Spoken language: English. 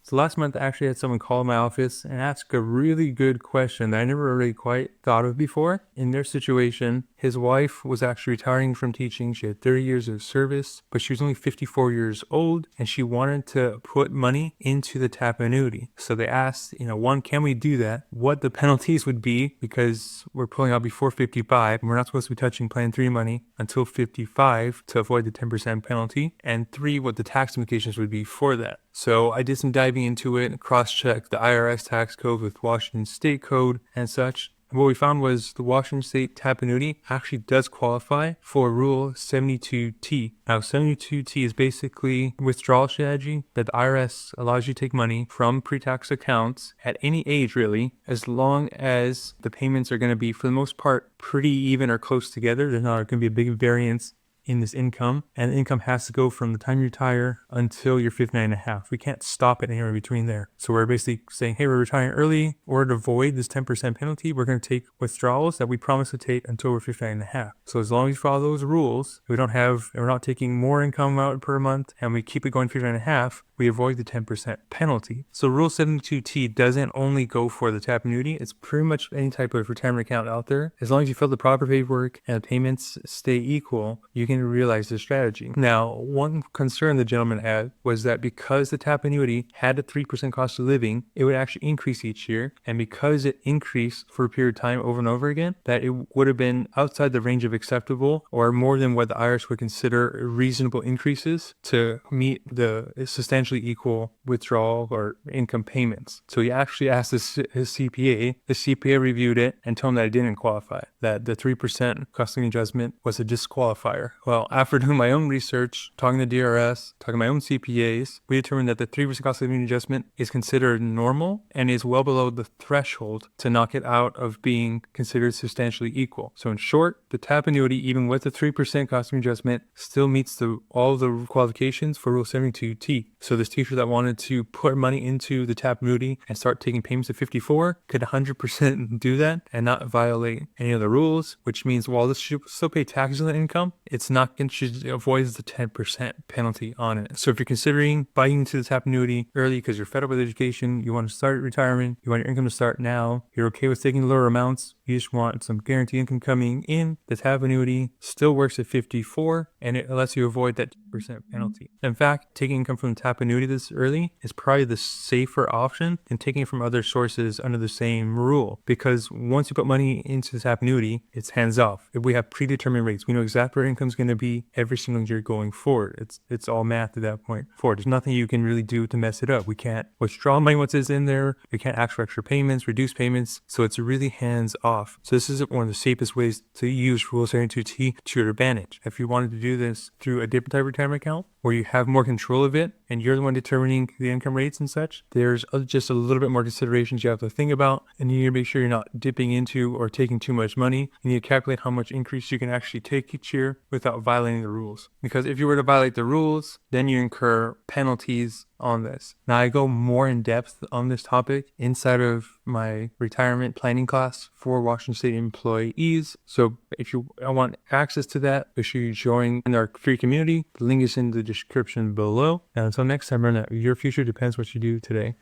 So last month, I actually had someone call my office and ask a really good question that I never really quite thought of before. In their situation, his wife was actually retiring from teaching. She had 30 years of service, but she was only 54 years old, and she wanted to put money into the TAP annuity. So they asked, one, can we do that? What the penalties would be, because we're pulling out before 55, and we're not supposed to be touching Plan 3 money until 55 to avoid the 10% penalty. And 3, what the tax implications would be for that. So I did some diving into it, cross-checked the IRS tax code with Washington State code and such. And what we found was the Washington State TAP annuity actually does qualify for Rule 72T. Now, 72T is basically a withdrawal strategy that the IRS allows you to take money from pre-tax accounts at any age, really, as long as the payments are going to be, for the most part, pretty even or close together. There's not going to be a big variance in this income, and the income has to go from the time you retire until you're 59 and a half. We can't stop it anywhere between there. So we're basically saying, hey, we're retiring early, or to avoid this 10% penalty, we're going to take withdrawals that we promise to take until we're 59 and a half. So as long as you follow those rules, we're not taking more income out per month, and we keep it going 59 and a half, we avoid the 10% penalty. So Rule 72T doesn't only go for the TAP annuity. It's pretty much any type of retirement account out there. As long as you fill the proper paperwork and the payments stay equal, you can realize the strategy. Now, one concern the gentleman had was that because the TAP annuity had a 3% cost of living, it would actually increase each year. And because it increased for a period of time over and over again, that it would have been outside the range of acceptable or more than what the IRS would consider reasonable increases to meet the substantially equal withdrawal or income payments. So he actually asked his CPA. The CPA reviewed it and told him that it didn't qualify, that the 3% cost of living adjustment was a disqualifier. Well, after doing my own research, talking to DRS, talking to my own CPAs, we determined that the 3% cost of living adjustment is considered normal and is well below the threshold to knock it out of being considered substantially equal. So in short, the TAP annuity, even with the 3% cost of living adjustment, still meets all the qualifications for Rule 72T. So this teacher that wanted to put money into the TAP annuity and start taking payments at 54 could 100% do that and not violate any of the rules, which means while this should still pay taxes on the income, it's not going to avoid the 10% penalty on it. So if you're considering buying into the TAP annuity early because you're fed up with education, you want to start retirement, you want your income to start now, you're okay with taking lower amounts, you just want some guaranteed income coming in, the TAP annuity still works at 54 and it lets you avoid that 10% penalty. In fact, taking income from the TAP annuity this early is probably the safer option than taking it from other sources under the same rule, because once you put money into the TAP annuity, it's hands off. If we have predetermined rates, we know exactly where income is going to be every single year going forward. It's all math at that point forward. There's nothing you can really do to mess it up. We can't withdraw money once it's in there. We can't ask for extra payments, reduce payments. So it's really hands off. So this is one of the safest ways to use Rule 72T to your advantage. If you wanted to do this through a different type of retirement account where you have more control of it and you're the one determining the income rates and such, there's just a little bit more considerations you have to think about, and you need to make sure you're not dipping into or taking too much money. You need to calculate how much increase you can actually take each year without violating the rules. Because if you were to violate the rules, then you incur penalties on this. Now, I go more in depth on this topic inside of my retirement planning class for Washington State employees. So if you want access to that, make sure you join in our free community. The link is in the description below. And until next time, remember that your future depends what you do today.